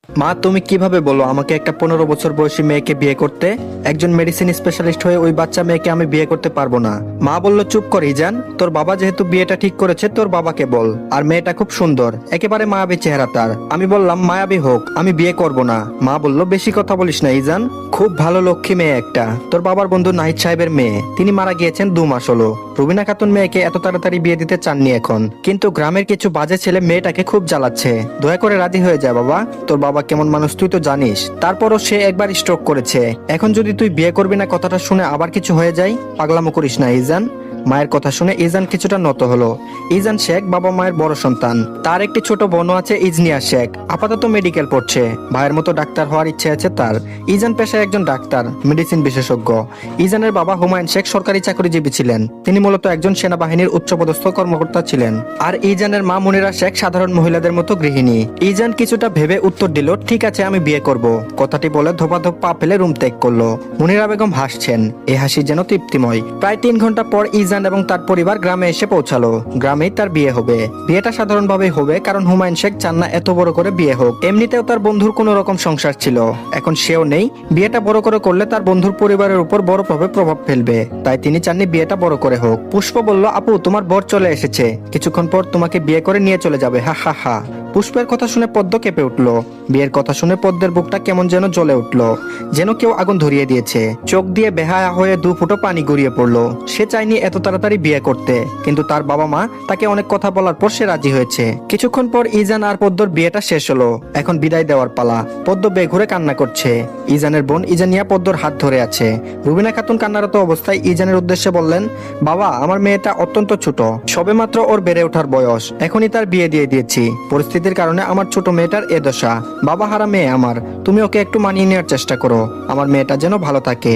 মা, তুমি কিভাবে বলো আমাকে একটা 15 বছর বয়সী মেয়েকে বিয়ে করতে? একজন মেডিসিন স্পেশালিস্ট হয়ে ওই বাচ্চা মেয়েকে আমি বিয়ে করতে পারবো না। মা বলল, চুপ কর ইজান, তোর বাবা যেহেতু বিয়েটা ঠিক করেছে তোর বাবাকে বল। আর মেয়েটা খুব সুন্দর, একেবারে মায়াবী চেহারা তার। আমি বললাম মায়াবী হোক, আমি বিয়ে করব না। মা বলল, বেশি কথা বলিস না ইজান, খুব ভালো লক্ষ্মী মেয়ে একটা, তোর বাবার বন্ধু নাহিদ সাহেবের মেয়ে, তিনি মারা গিয়েছেন 2 মাস হলো। রুবিনা খাতুন মেয়েকে এত তাড়াতাড়ি বিয়ে দিতে চাননি এখন, কিন্তু গ্রামের কিছু বাজে ছেলে মেয়েটাকে খুব জ্বালাচ্ছে। দয়া করে রাজি হয়ে যা বাবা, তোর বাবা কেমন মানুষ তুই তো জানিস। তারপরও সে একবার স্ট্রোক করেছে, এখন যদি তুই বিয়ে করবি না কথাটা শুনে আবার কিছু হয়ে যায়, পাগলামো করিস না ইজান। মায়ের কথা শুনে ইজান কিছুটা নত হলো। ইজান শেখ বাবা মায়ের বড় সন্তান, তার একটি ছোট বোনও আছে ইজনিয়া শেখ, আপাতত মেডিকেল পড়ছে। ভাইয়ের মতো ডাক্তার হওয়ার ইচ্ছে আছে তার। ইজান পেশায় একজন ডাক্তার, মেডিসিন বিশেষজ্ঞ। ইজানের বাবা হুমায়ুন শেখ সরকারি চাকরিজীবী ছিলেন, তিনি মূলত একজন সেনাবাহিনীর উচ্চপদস্থ কর্মকর্তা ছিলেন। আর ইজানের মা মুনিরা শেখ সাধারণ মহিলাদের মতো গৃহিণী। ইজান কিছুটা ভেবে উত্তর দিল, ঠিক আছে আমি বিয়ে করব। কথাটি বলে ধোপাধপ পা ফেলে রুম ত্যাগ করলো। মুনিরা বেগম হাসছেন, এই হাসি যেন তৃপ্তিময়। প্রায় 3 ঘন্টা পর ইজান এবং তার পরিবার গ্রামে এসে পৌঁছালো। গ্রামেই তার বিয়ে হবে। বিয়েটা সাধারণভাবে হবে, কারণ হুমায়ুন শেখ চান না এত বড় করে বিয়ে হোক। এমনিতেও তার বন্ধুর কোনো রকম সংসার ছিল, এখন সেও নেই। বিয়েটা বড় করে করলে তার বন্ধুর পরিবারের উপর বড়ভাবে প্রভাব ফেলবে, তাই তিনি চাননি বিয়েটা বড় করে হোক। পুষ্প বলল, আপু তোমার বর চলে এসেছে, কিছুক্ষণ পর তোমাকে বিয়ে করে নিয়ে চলে যাবে, হা হা হা। পুষ্পের কথা শুনে পদ্ম কেঁপে উঠল। বিয়ের কথা শুনে পদ্মের বুকটা কেমন যেন জ্বলে উঠল, যেন কেউ আগুন ধরিয়ে দিয়েছে। চোখ দিয়ে বেহায়া হয়ে 2 ফুটো পানি গড়িয়ে পড়লো। সে চায়নি এত তাড়াতাড়ি বিয়ে করতে, কিন্তু তার বাবা মা তাকে অনেক কথা বলার পর সে রাজি হয়েছে। কিছুক্ষণ পর ইজান আর পদ্মর বিয়েটা শেষ হলো। এখন বিদায় দেওয়ার পালা। পদ্ম বেঘুরে কান্না করছে। ইজানের বোন ইজানিয়া পদ্মর হাত ধরে আছে। রুবিনা খাতুন কান্নারত অবস্থায় ইজানের উদ্দেশ্যে বললেন, বাবা আমার মেয়েটা অত্যন্ত ছোট, সবেমাত্র ওর বেড়ে ওঠার বয়স, এখনই তার বিয়ে দিয়ে দিয়েছি। পরিস্থিতির কারণে আমার ছোট মেয়েটার এ দশা। বাবা হারা মেয়ে আমার, তুমি ওকে একটু মানিয়ে নেওয়ার চেষ্টা করো, আমার মেয়েটা যেন ভালো থাকে।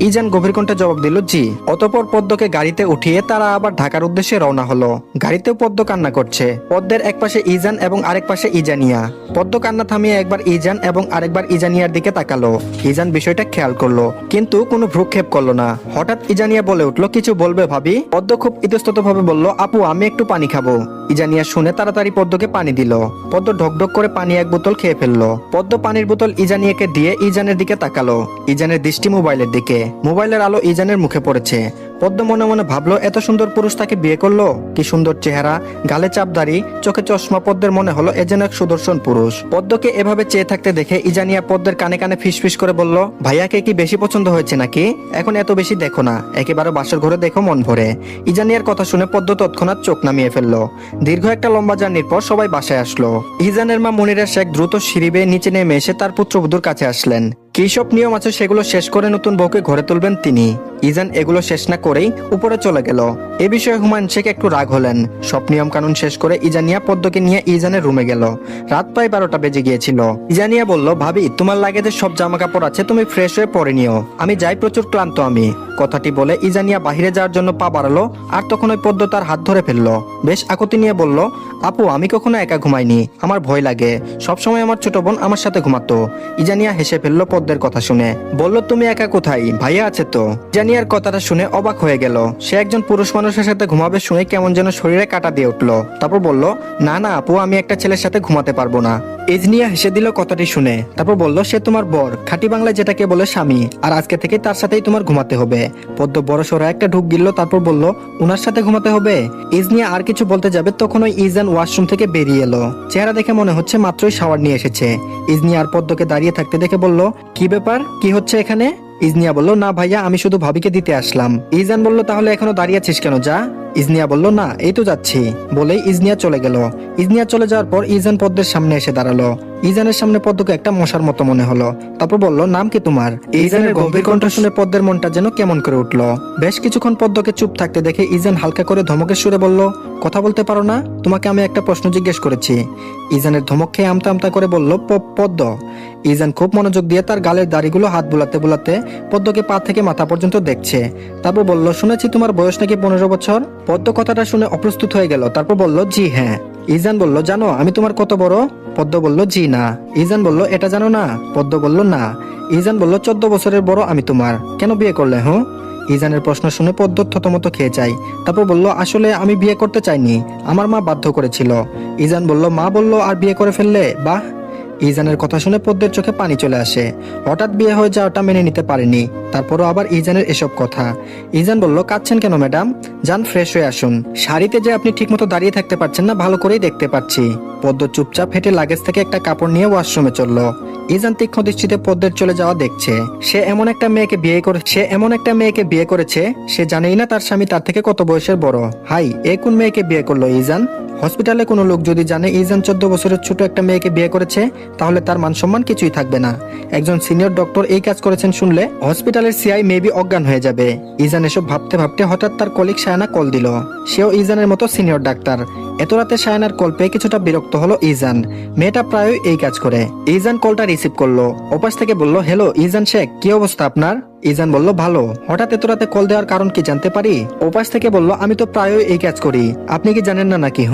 ইজান গভীর কণ্ঠে জবাব দিল, জি। অতঃপর পদ্মকে গাড়িতে উঠিয়ে তারা আবার ঢাকার উদ্দেশ্যে রওনা হলো। গাড়িতেও পদ্ম কান্না করছে। পদ্মের এক পাশে ইজান এবং আরেক পাশে ইজানিয়া। পদ্ম কান্না থামিয়ে একবার ইজান এবং আরেকবার ইজানিয়ার দিকে তাকালো। ইজান বিষয়টা খেয়াল করলো, কিন্তু কোনো ভ্রুক্ষেপ করলো না। হঠাৎ ইজানিয়া বলে উঠলো, কিছু বলবে ভাবি? পদ্ম খুব ইতস্তত ভাবে বলল, আপু আমি একটু পানি খাবো। ইজানিয়া শুনে তাড়াতাড়ি পদ্মকে পানি দিল। পদ্ম ঢকঢক করে পানি 1 বোতল খেয়ে ফেললো। পদ্ম পানির বোতল ইজানিয়াকে দিয়ে ইজানের দিকে তাকালো। ইজানের দৃষ্টি মোবাইলের দিকে। মোবাইলের আলো ইজানের মুখে পড়েছে। পদ্ম মনে মনে ভাবলো, এত সুন্দর পুরুষ তাকে বিয়ে করলো, কি সুন্দর চেহারা, গালে চাপদাড়ি, চোখে চশমা। পদ্মের মনে হলো এ যেন এক সুদর্শন পুরুষ। পদ্মকে এভাবে চেয়ে থাকতে দেখে ইজানিয়া পদ্মের কানে কানে ফিসফিস করে বলল, ভাইয়াকে কি বেশি পছন্দ হয়েছে নাকি? এখন এত বেশি দেখো না, একেবারে বাসর ঘরে দেখো মন ভরে। ইজানিয়ার কথা শুনে পদ্ম তৎক্ষণাৎ চোখ নামিয়ে ফেললো। দীর্ঘ একটা লম্বা জার্নির পর সবাই বাসায় আসলো। ইজানের মা মুনিরা শেখ দ্রুত সিঁড়ি বেয়ে নিচে নেমে এসে তার পুত্রবধূর কাছে আসলেন। কি সব নিয়ম আছে সেগুলো শেষ করে নতুন বউকে ঘরে তুলবেন তিনি। ইজান এগুলো শেষ না করেই উপরে চলে গেল। এ বিষয়ে হুমায়ুন শেখ একটু রাগ হলেন। সব নিয়ম কানুন শেষ করে ইজানিয়া পদ্মকে নিয়ে ইজানের রুমে গেল। রাত প্রায় 12টা বেজে গিয়েছিল। ইজানিয়া বলল, ভাবি তোমার লাগেজে সব জামা কাপড় আছে, তুমি ফ্রেশ হয়ে পরে নিও, আমি যাই, প্রচুর ক্লান্ত আমি। কথাটি বলে ইজানিয়া বাহিরে যাওয়ার জন্য পা বাড়ালো, আর তখন ওই পদ্ম তার হাত ধরে ফেললো। বেশ আকুতি নিয়ে বলল, আপু আমি কখনো একা ঘুমাইনি, আমার ভয় লাগে, সবসময় আমার ছোট বোন আমার সাথে ঘুমাতো। ইজানিয়া হেসে ফেললো পদ্মের কথা শুনে, বলল, তুমি একা কোথায়, ভাইয়া আছে তো। ইজানিয়ার কথাটা শুনে অবাক হয়ে গেল। সে একজন পুরুষ মানুষের সাথে ঘুমাবে শুনে কেমন যেন শরীরে কাটা দিয়ে উঠলো। তারপর বলল, না না আপু, আমি একটা ছেলের সাথে ঘুমাতে পারবো না। ইজনিয়া হেসে দিল কথাটি শুনে। তারপর বলল, সে তোমার বর, খাঁটি বাংলায় যেটাকে বলে স্বামী, আর আজকে থেকে তার সাথেই তোমার ঘুমাতে হবে। পদ্ম বড় সড়ো একটা ঢুক গিলল, তারপর বলল, উনার সাথে ঘুমাতে হবে? ইজনিয়া আর কিছু বলতে যাবে তখন ওই ইজান ওয়াশরুম থেকে বেরিয়ে এলো। চেহারা দেখে মনে হচ্ছে মাত্রই শাওয়ার নিয়ে এসেছে। ইজনিয়া আর পদ্মকে দাঁড়িয়ে থাকতে দেখে বলল, কি ব্যাপার, কি হচ্ছে এখানে? ইজনিয়া বলল, না ভাইয়া, আমি শুধু ভাবিকে দিতে আসলাম। ইজান বলল, তাহলে এখনো দাঁড়িয়ে আছিস কেন, যা। ইজনিয়া বলল, না এই তো যাচ্ছি, বলেই ইজনিয়া চলে গেল। ইজনিয়া চলে যাওয়ার পর ইজান পদ্মের সামনে এসে দাঁড়ালো। ইজানের সামনে পদ্মকে একটা মশার মতো মনে হলো। তারপর বলল, নাম কি তোমার? ইজানের গম্ভীর কণ্ঠ শুনে পদ্মের মনটা যেন কেমন করে উঠলো। বেশ কিছুক্ষণ পদ্মকে চুপ থাকতে দেখে ইজান হালকা করে ধমকের সুরে বলল, কথা বলতে পারো না? তোমাকে আমি একটা প্রশ্ন জিজ্ঞেস করেছি। ইজানের ধমক খেয়ে আমতা আমতা করে বলল, পদ্ম। ইজান খুব মনোযোগ দিয়ে তার গালের দাড়িগুলো হাত বুলাতে বুলাতে পদ্মকে পা থেকে মাথা পর্যন্ত দেখছে। তারপর বলল, শুনেছি তোমার বয়স নাকি 15 বছর। পদ্ম কথাটা শুনে অপ্রস্তুত হয়ে গেল। তারপর বলল, জি হ্যাঁ। ইজান বলল, জানো আমি তোমার কত বড়? পদ্ম বলল, জি না। ইজান বলল, এটা জানো না? পদ্ম বলল, না। ইজান বলল, 14 বছরের বড় আমি তোমার, কেন বিয়ে করলে? হুঁ। ইজানের প্রশ্ন শুনে পদ্ম থতমত খেয়ে যায়। তারপর বলল, আসলে আমি বিয়ে করতে চাইনি, আমার মা বাধ্য করেছিল। ইজান বলল, মা বলল আর বিয়ে করে ফেললে, বাহ। ইজানের কথা শুনে পদ্মের চোখে পানি চলে আসে। হঠাৎ বিয়ে হয়ে যাওয়াটা মেনে নিতে পারেনি। তারপরও আবার ইজানের এসব কথা। ইজান বলল, কাঁদছেন কেন ম্যাডাম? যান ফ্রেশ হয়ে আসুন। শাড়িতে যে আপনি ঠিকমতো দাঁড়িয়ে থাকতে পারছেন না ভালো করেই দেখতে পাচ্ছি। পদ্ম চুপচাপ হেঁটে লাগেজ থেকে একটা কাপড় নিয়ে ওয়াশরুমে চলল। ইজান তীক্ষ্ণ দৃষ্টিতে পদ্মের চলে যাওয়া দেখছে। সে এমন একটা মেয়েকে বিয়ে করেছে সে জানেই না তার স্বামী তার থেকে কত বয়সের বড়। হাই, এ কোন মেয়েকে বিয়ে করলো ইজান? হসপিটালে কোনো লোক যদি জানে ইজান 14 বছরের ছোট একটা মেয়েকে বিয়ে করেছে তাহলে তার মান সম্মান কিছুই থাকবে না। একজন সিনিয়র ডক্টর এই কাজ করেছেন শুনলে হসপিটালের সিআই মেবি অজ্ঞান হয়ে যাবে। ইজান এসব ভাবতে ভাবতে হঠাৎ তার কলিগ সায়ানা কল দিল। সেও ইজানের মতো সিনিয়র ডাক্তার। এত রাতে সায়ানার কল পেয়ে কিছুটা বিরক্ত হলো ইজান। মেয়েটা প্রায়ই এই কাজ করে। ইজান কলটা রিসিভ করলো। ওপাশ থেকে বলল, হ্যালো ইজান শেখ, কি অবস্থা আপনার? ইজান বলল, ভালো। হঠাৎ এত রাতে কল দেওয়ার কারণ কি জানতে পারি? ওপাশ থেকে বলল, আমি তো প্রায়ই এই কাজ করি, আপনি কি জানেন না নাকি?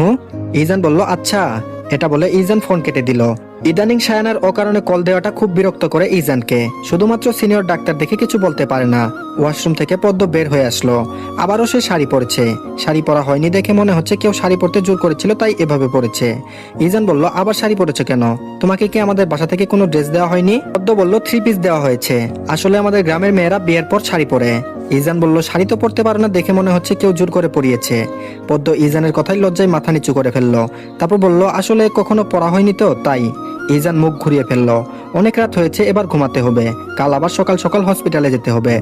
ইজান বলল, আচ্ছা। এটা বলে ইজান ফোন কেটে দিল। ইদানিং সায়ানার অকারণে কল দেওয়াটা খুব বিরক্ত করে ইজানকে। শুধুমাত্র সিনিয়র ডাক্তার দেখে কিছু বলতে পারে না। ওয়াশরুম থেকে পদ্ম বের হয়ে আসলো। আবারও সে শাড়ি পরেছে। শাড়ি পরা হয়নি দেখে মনে হচ্ছে কেউ শাড়ি পরতে জোর করেছিল, তাই এভাবে পরেছে। ইজান বলল, আবার শাড়ি পরেছো কেন? তোমাকে কি আমাদের বাসা থেকে কোনো ড্রেস দেওয়া হয়নি? পদ্ম বলল, 3 পিস দেওয়া হয়েছে। আসলে আমাদের গ্রামের মেয়েরা বিয়ের পর শাড়ি পরে। ইজান বলল, শাড়ি তো পরতে পারো না, দেখে মনে হচ্ছে কেউ জোর করে পরিয়েছে। পদ্ম ইজানের কথায় লজ্জায় মাথা নিচু করে ফেললো। তারপর বলল, আসলে কখনো পরা হয়নি তো তাই। ইজান মুখ ঘুরিয়ে ফেললো। অনেক রাত হয়েছে, এবার ঘুমাতে হবে। কাল আবার সকাল সকাল হসপিটালে যেতে হবে।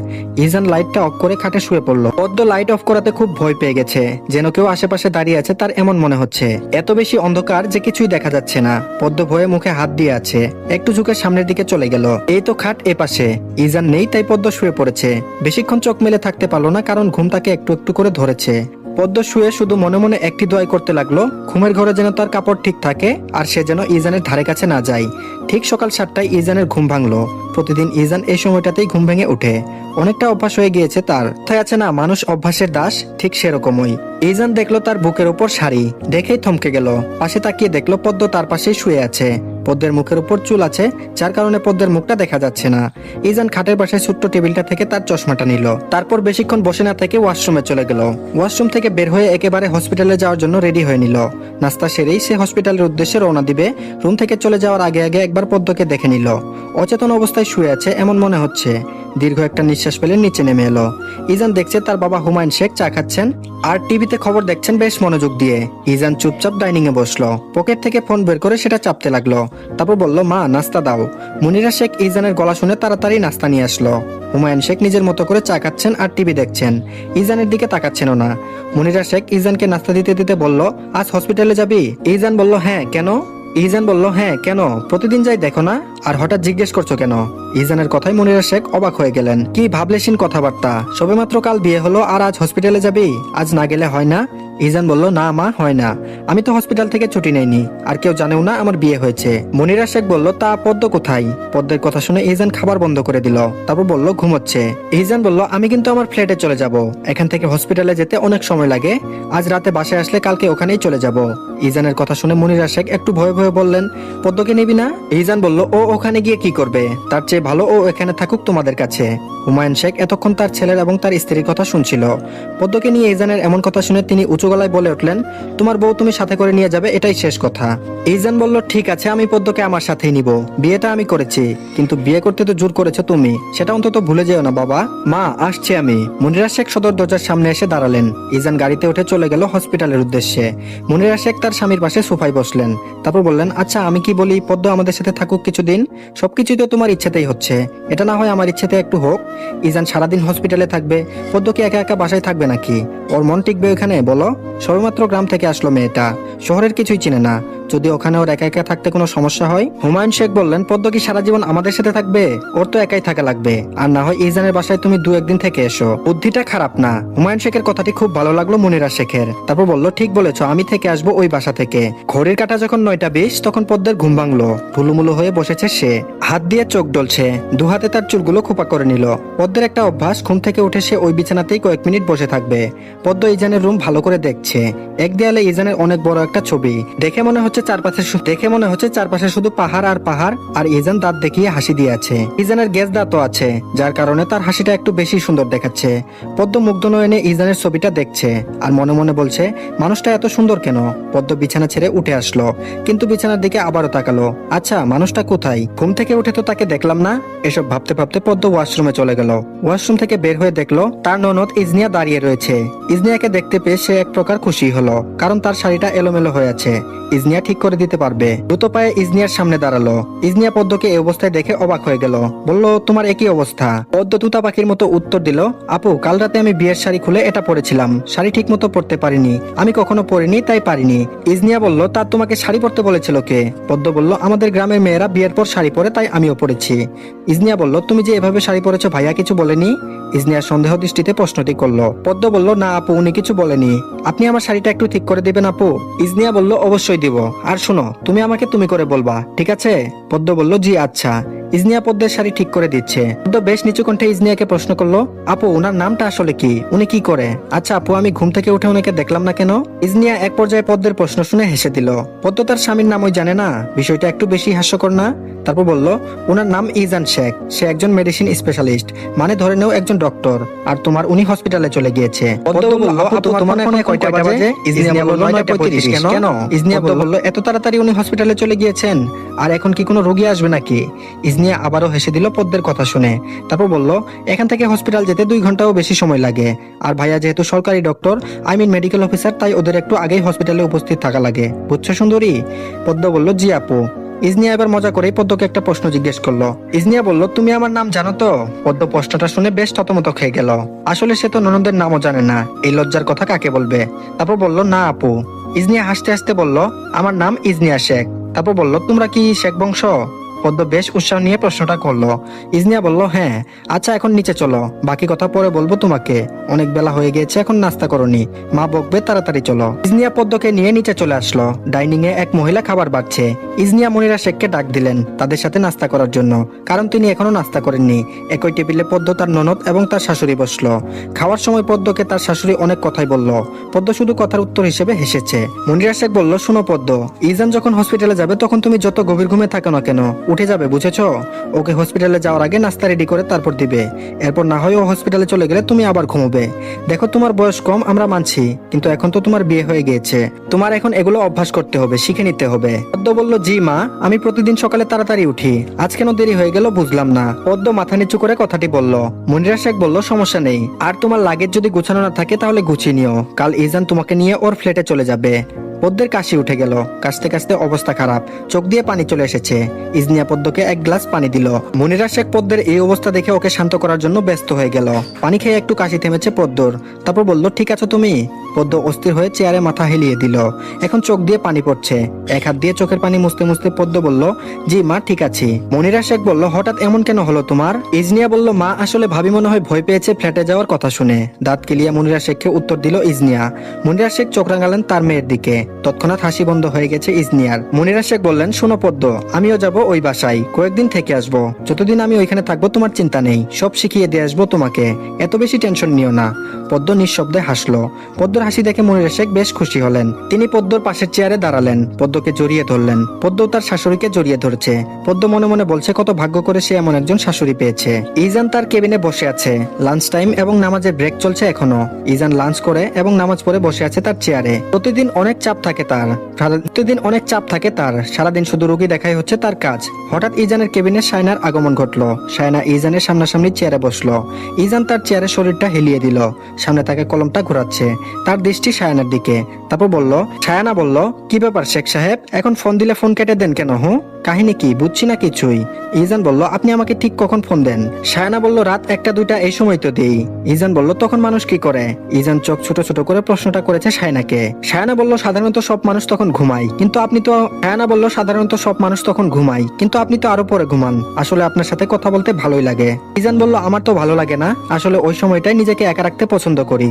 ইজান লাইটটা অফ করে খাটে শুয়ে পড়লো। পদ্ম লাইট অফ করাতে খুব ভয় পেয়ে গেছে। যেন কেউ আশেপাশে দাঁড়িয়ে আছে তার এমন মনে হচ্ছে। এত বেশি অন্ধকার যে কিছুই দেখা যাচ্ছে না। পদ্ম ভয়ে মুখে হাত দিয়ে আছে। একটু ঝুঁকে সামনের দিকে চলে গেল। এই তো খাট এ পাশে। ইজান নেই, তাই পদ্ম শুয়ে পড়েছে। বেশিক্ষণ চোখ মেলে থাকতে পারলো না, কারণ ঘুম তাকে একটু একটু করে ধরেছে। পদ্ম শুয়ে শুধু মনে মনে একটি দোয়াই করতে লাগলো, ঘুমের ঘরে যেন তার কাপড় ঠিক থাকে আর সে যেন ইজানের ধারে কাছে না যায়। ঠিক সকাল 7টায় ইজানের ঘুম ভাঙলো। প্রতিদিন ইজান এই সময়টাতেই ঘুম ভেঙে ওঠে। অনেকটা অভ্যাস হয়ে গিয়েছে তার। তাই আছে না, মানুষ অভ্যাসের দাস, ঠিক সেরকমই। ইজান দেখলো তার বুকের উপর শাড়ি, দেখেই থমকে গেল। পাশে তাকিয়ে দেখলো পদ্ম তার পাশেই শুয়ে আছে। পদ্মের মুখের উপর চুল আছে, যার কারণে পদ্মের মুখটা দেখা যাচ্ছে না। ইজান খাটের পাশে ছোট্ট টেবিলটা থেকে তার চশমাটা নিল। তারপর বেশিক্ষণ বসে না থেকে ওয়াশরুমে চলে গেল। ওয়াশরুম থেকে বের হয়ে একেবারে হসপিটালে যাওয়ার জন্য রেডি হয়ে নিল। নাস্তা সেরেই সে হসপিটালের উদ্দেশ্যে রওনা দিবে। রুম থেকে চলে যাওয়ার আগে আগে একবার পদ্মকে দেখে নিল। অচেতন অবস্থায় শুয়ে আছে এমন মনে হচ্ছে। দীর্ঘ একটা নিঃশ্বাস ফেলে নিচে নেমে এলো। ইজান দেখছে তার বাবা হুমায়ুন শেখ চা খাচ্ছেন আর টিভিতে খবর দেখছেন বেশ মনোযোগ দিয়ে। ইজান চুপচাপ ডাইনিং এ বসলো। পকেট থেকে ফোন বের করে সেটা চাপতে লাগলো। তারপর বলল, মা নাস্তা দাও। মুনিরা শেখ ইজানের গলা শুনে তাড়াতাড়ি নাস্তা নিয়ে আসলো। হুমায়ুন শেখ নিজের মতো করে চা খাচ্ছেন আর টিভি দেখছেন। ইজানের দিকে তাকাচ্ছেন না। মুনিরা শেখ ইজানকে নাস্তা দিতে দিতে বলল, আজ হসপিটালে যাবি? ইজান বলল, হ্যাঁ। কেন? ইজান বলল, হ্যাঁ কেন, প্রতিদিন যাই দেখো না, আর হঠাৎ জিজ্ঞেস করছো কেন? ইজানের কথায় মুনিরা শেখ অবাক হয়ে গেলেন। কি ভাবলেশীন কথাবার্তা, সবেমাত্র কাল বিয়ে হলো আর আজ হসপিটালে যাবি? আজ না গেলে হয় না? ইজান বলল, না মা, হয় না। আমি তো হসপিটাল থেকে ছুটি নেইনি, আর কেউ জানেও না আমার বিয়ে হয়েছে। মুনিরা শেখ বলল, তা পদ্ম কোথায়? পদ্মের কথা শুনে ইজান খাবার বন্ধ করে দিল। তারপর বলল, ঘুমোচ্ছে। ইজান বলল, আমি কিন্তু আমার ফ্ল্যাটে চলে যাব। এখান থেকে হসপিটালে যেতে অনেক সময় লাগে। আজ রাতে বাসায় আসলে কালকে ওখানেই চলে যাব। ইজানের কথা শুনে মুনিরা শেখ একটু ভয়ে ভয়ে বললেন, পদ্মকে নিবি না? ইজান বলল, ও ওখানে গিয়ে কি করবে? তার চেয়ে ভালো ও এখানে থাকুক তোমাদের কাছে। হুমায়ুন শেখ এতক্ষণ তার ছেলের এবং তার স্ত্রীর কথা শুনছিল। পদ্মকে নিয়ে ইজানের এমন কথা শুনে তিনি উঁচু গলায় বলে উঠলেন, তোমার বউ তুমি সাথে করে নিয়ে যাবে, এটাই শেষ কথা। ইজান বলল, ঠিক আছে, আমি পদ্মকে আমার সাথেই নিব। বিয়েটা আমি করেছি, কিন্তু বিয়ে করতে তো জোর করেছো তুমি, সেটা অন্তত ভুলে যেও না বাবা। মা, আসছে আমি। মুনিরা শেখ সদর দরজার সামনে এসে দাঁড়ালেন। ইজান গাড়িতে উঠে চলে গেল হসপিটালের উদ্দেশ্যে। মুনিরা শেখ তার স্বামীর পাশে সোফায় বসলেন। তারপর বললেন, আচ্ছা আমি কি বলি, পদ্ম আমাদের সাথে থাকুক কিছুদিন। সবকিছুই তো তোমার ইচ্ছেতেই হচ্ছে, এটা না হয় আমার ইচ্ছেতে একটু হোক। ইজান সারাদিন হসপিটালে থাকবে, পদ্ম কি একা একা বাসায় থাকবে নাকি? ওর মন টিকবে ওখানে বলো? সবেমাত্র গ্রাম থেকে আসলো মেয়েটা, শহরের কিছুই চিনে না। যদি ওখানে ওর একা একা থাকতে কোনো সমস্যা হয়? হুমায়ুন শেখ বললেন, পদ্ম কি সারা জীবন আমাদের সাথে থাকবে? ওর তো একাই থাকা লাগবে, আর না হয় ইজানের বাসায় তুমি 2-1 দিন থেকে এসো। বুদ্ধিটা খারাপ না। হুমায়ুন শেখের কথাটি খুব ভালো লাগলো মুনিরা শেখের। তারপর বলল, ঠিক বলেছো, আমি থেকে আসবো ওই বাসা থেকে। ঘড়ির কাঁটা যখন 9টা 20, তখন পদ্মের ঘুম ভাঙলো। ঢুলুমুলু হয়ে বসেছে সে। হাত দিয়ে চোখ ডলছে, দু হাতে তার চুলগুলো খোপা করে নিল। পদ্মের একটা অভ্যাস, ঘুম থেকে উঠে সে ওই বিছানাতেই কয়েক মিনিট বসে থাকবে। পদ্ম ইজানের রুম ভালো করে দেখছে। এক দেয়ালে ইজানের অনেক বড় একটা ছবি, দেখে মনে হচ্ছে চারপাশে শুধু পাহাড় আর পাহাড়, আর ইজান দাঁত দেখিয়ে হাসি দিয়ে আছে। ইজানের গ্যাস দাঁতও আছে, যার কারণে তার হাসিটা একটু বেশি সুন্দর দেখাচ্ছে। পদ্ম মুগ্ধ নয়নে ইজানের ছবিটা দেখছে আর মনে মনে বলছে, মানুষটা এত সুন্দর কেন। পদ্ম বিছানা ছেড়ে উঠে আসলো, কিন্তু বিছানার দিকে আবারও তাকালো। আচ্ছা, মানুষটা কোথায়? ঘুম থেকে উঠে তো তাকে দেখলাম না। এসব ভাবতে ভাবতে পদ্ম ওয়াশরুমে চলে গেল। ওয়াশরুম থেকে বের হয়ে দেখলো তার ননদ ইজনিয়া দাঁড়িয়ে রয়েছে। ইজনিয়াকে দেখতে পেয়ে সে এক প্রকার খুশি হলো, কারণ তার শাড়িটা এলোমেলো হয়ে আছে, ইজনিয়া ঠিক করে দিতে পারবে। দ্রুত পায়ে ইজনিয়ার সামনে দাঁড়ালো। ইজনিয়া পদ্মকে এই অবস্থায় দেখে অবাক হয়ে গেল, বলল, তোমার একই অবস্থা? পদ্ম তুতা পাখির মতো উত্তর দিল, আপু, কাল রাতে আমি বিয়ের শাড়ি খুলে এটা পরেছিলাম, শাড়ি ঠিক মতো পরতে পারিনি, আমি কখনো পরিনি তাই পারিনি। ইজনিয়া বলল, তার তোমাকে শাড়ি পরতে বলেছিল কে? পদ্ম বলল, আমাদের গ্রামের মেয়েরা বিয়ের পর শাড়ি পরে, তাই আমিও পরেছি। ইজনিয়া বলল, তুমি যে এভাবে শাড়ি পরেছো ভাইয়া কিছু বলেনি? ইজনিয়া সন্দেহ দৃষ্টিতে প্রশ্নটি করলো। পদ্ম বলল, না আপু, উনি কিছু বলেনি, আপনি আমার শাড়িটা একটু ঠিক করে দিবেন আপু? ইজনিয়া বলল, অবশ্যই দিব, আর শোনো, তুমি আমাকে তুমি করে বলবা, ঠিক আছে? পদ্ম বলল, জি আচ্ছা। ইজনিয়া পদ্মের শাড়ি ঠিক করে দিচ্ছে। পদ্ম বেশ নিচু কণ্ঠে ইজনিয়াকে প্রশ্ন করলো, আপু, ওনার নামটা আসলে কি? উনি কি করে? আচ্ছা আপু, আমি ঘুম থেকে উঠে ওনাকে দেখলাম না কেন? ইজনিয়া এক পর্যায়ে পদ্মের প্রশ্ন শুনে হেসে দিল। পদ্ম তার স্বামীর নাম ওই জানে না, বিষয়টা একটু বেশি হাস্যকর না? তারপর বলল, ওনার নাম ইজান শেখ, সে একজন মেডিসিন স্পেশালিস্ট, মানে ধরে নেও একজন ডক্টর, আর তোমার উনি হসপিটালে চলে গিয়েছে। পদ্ম বলল, আপু, তোমার ফোনে কয়টা বাজে? ইজনিয়া বলল, 9:35। কেন? ইজনিয়া বলল, এত তাড়াতাড়ি উনি হসপিটালে চলে গিয়েছেন? আর এখন কি কোনো রোগী আসবে নাকি? ইজনিয়া আবারও হেসে দিল পদ্মের কথা শুনে। তারপর বলল, এখান থেকে হসপিটাল যেতে 2 ঘন্টাও বেশি সময় লাগে, আর ভাইয়া যেহেতু সরকারি ডক্টর, মেডিকেল অফিসার, তাই ওদের একটু আগেই হসপিটালে উপস্থিত থাকা লাগে, বুঝছো সুন্দরী? পদ্ম বলল, জি আপু। ইজনিয়া এবার মজা করেই পদ্মকে একটা প্রশ্ন জিজ্ঞেস করলো। ইজনিয়া বলল, তুমি আমার নাম জানো তো? পদ্ম প্রশ্নটা শুনে বেশ থতমত খেয়ে গেল। আসলে সে তো ননদের নামও জানে না, এই লজ্জার কথা কাকে বলবে। তারপর বলল, না আপু। ইজনিয়া হাসতে হাসতে বলল, আমার নাম ইজনিয়া শেখ। তারপর বলল, তোমরা কি শেখ বংশ? পদ্ম বেশ উৎসাহ নিয়ে প্রশ্নটা করলো। ইজনিয়া বলল, হ্যাঁ। আচ্ছা, এখন নিচে চলো, বাকি কথা পরে বলবো তোমাকে, অনেক বেলা হয়ে গেছে, এখন নাস্তা করনি, মা বকবে, তাড়াতাড়ি চলো। ইজনিয়া পদ্মকে নিয়ে নিচে চলে আসলো। ডাইনিং এ এক মহিলা খাবার বাড়ছে। ইজনিয়া মনিরা শেখকে ডাক দিলেন তাদের সাথে নাস্তা করার জন্য, কারণ তিনি এখনো নাস্তা করেননি। একই টেবিলে পদ্ম, তার ননদ এবং তার শাশুড়ি বসলো। খাওয়ার সময় পদ্মকে তার শাশুড়ি অনেক কথাই বলল। পদ্ম শুধু কথার উত্তর হিসেবে হেসেছে। মনিরা শেখ বলল, শুনো পদ্ম, ইজান যখন হসপিটালে যাবে তখন তুমি যত গভীর ঘুমে থাকো না কেন, উঠে যাবে, বুঝেছো? ওকে হসপিটালে যাওয়ার আগে নাস্তা রেডি করে তারপর দিবে। এরপর না হয় ও হসপিটালে চলে গেলে তুমি আবার ঘুমোবে। দেখো, তোমার বয়স কম, আমরা মানছি, কিন্তু এখন তো তোমার বিয়ে হয়ে গিয়েছে, তোমার এখন এগুলো অভ্যাস করতে হবে, শিখে নিতে হবে। পদ্ম বলল, জি মা, আমি প্রতিদিন সকালে তাড়াতাড়ি উঠি, আজ কেন দেরি হয়ে গেল বুঝলাম না। পদ্ম মাথা নিচু করে কথাটি বলল। মনিরা শেখ বলল, সমস্যা নেই, আর তোমার লাগেজ যদি গুছানো না থাকে তাহলে গুছিয়ে নিও, কাল ইজান তোমাকে নিয়ে ওর ফ্ল্যাটে চলে যাবে। পদ্মের কাশি উঠে গেল, কাশতে কাশতে অবস্থা খারাপ, চোখ দিয়ে পানি চলে এসেছে। ইজনিয়া পদ্মকে এক গ্লাস পানি দিল। মনিরা শেখ পদ্মের এই অবস্থা দেখে ওকে শান্ত করার জন্য ব্যস্ত হয়ে গেল। পানি খেয়ে একটু কাশি থেমেছে পদ্মর। তারপর বলল, ঠিক আছো তুমি? পদ্ম অস্থির হয়ে চেয়ারে মাথা হেলিয়ে দিল। এখন চোখ দিয়ে পানি পড়ছে। এক হাত দিয়ে চোখের পানি মুছতে মুছতে পদ্ম বলল, জি মা, ঠিক আছি। মনিরা শেখ বলল, হঠাৎ এমন কেন হলো তোমার? ইজনিয়া বলল, মা, আসলে ভাবি মনে হয় ভয় পেয়েছে ফ্ল্যাটে যাওয়ার কথা শুনে। দাঁত কিলিয়ে মনিরা শেখকে উত্তর দিল ইজনিয়া। মনিরা শেখ চোখ রাঙালেন তার মেয়ের দিকে। তৎক্ষণাৎ হাসি বন্ধ হয়ে গেছে ইজনিয়ার। মনিরা শেখ বললেন, শোনো পদ্ম, আমিও যাব ওই বাসায়, কয়েকদিন থেকে আসবো। যতদিন আমি ওইখানে থাকবো তোমার চিন্তা নেই, সব শিখিয়ে দিয়ে আসবো তোমাকে, এত বেশি টেনশন নিও না। পদ্ম নিঃশব্দে হাসলো। পদ্মর হাসি দেখে মনিরা শেখ বেশ খুশি হলেন। তিনি পদ্মর পাশের চেয়ারে দাঁড়ালেন, পদ্মকে জড়িয়ে ধরলেন। পদ্ম তার শাশুড়িকে জড়িয়ে ধরেছে। পদ্ম মনে মনে বলছে, কত ভাগ্য করে সে এমন একজন শাশুড়ি পেয়েছে। ইজান তার কেবিনে বসে আছে। লাঞ্চ টাইম এবং নামাজের ব্রেক চলছে এখনো। ইজান লাঞ্চ করে এবং নামাজ পড়ে বসে আছে তার চেয়ারে। প্রতিদিন অনেক চাপ থাকে তার, সারাদিন শুধু রোগী দেখাই হচ্ছে তার কাজ। হঠাৎ ইজানের কেবিনে শায়নার আগমন ঘটলো। শায়না ইজানের সামনাসামনি চেয়ারে বসলো। ইজান তার চেয়ারে শরীরটা হেলিয়ে দিল। সামনে তাকে কলমটা ঘোরাচ্ছে, তার দৃষ্টি শায়নার দিকে। তারপর বলল, শায়না বলল, কি ব্যাপার শেখ সাহেব, এখন ফোন দিলে ফোন কেটে দেন কেন? কাহিনী কি, বুঝছি না কিছুই। ইজান বলল, আপনি আমাকে ঠিক কখন ফোন দেন? শায়না বলল, রাত 1টা-2টা এই সময় তো দেই। ইজান বলল, তখন মানুষ কি করে? ইজান চোখ ছোট ছোট করে প্রশ্নটা করেছে শায়নাকে। শায়না বলল, সাধারণত সব মানুষ তখন ঘুমায়, কিন্তু আপনি তো আরো পরে ঘুমান। আসলে আপনার সাথে কথা বলতে ভালোই লাগে। ইজান বলল, আমার তো ভালো লাগে না, আসলে ওই সময়টাই নিজেকে একা রাখতে পছন্দ করি।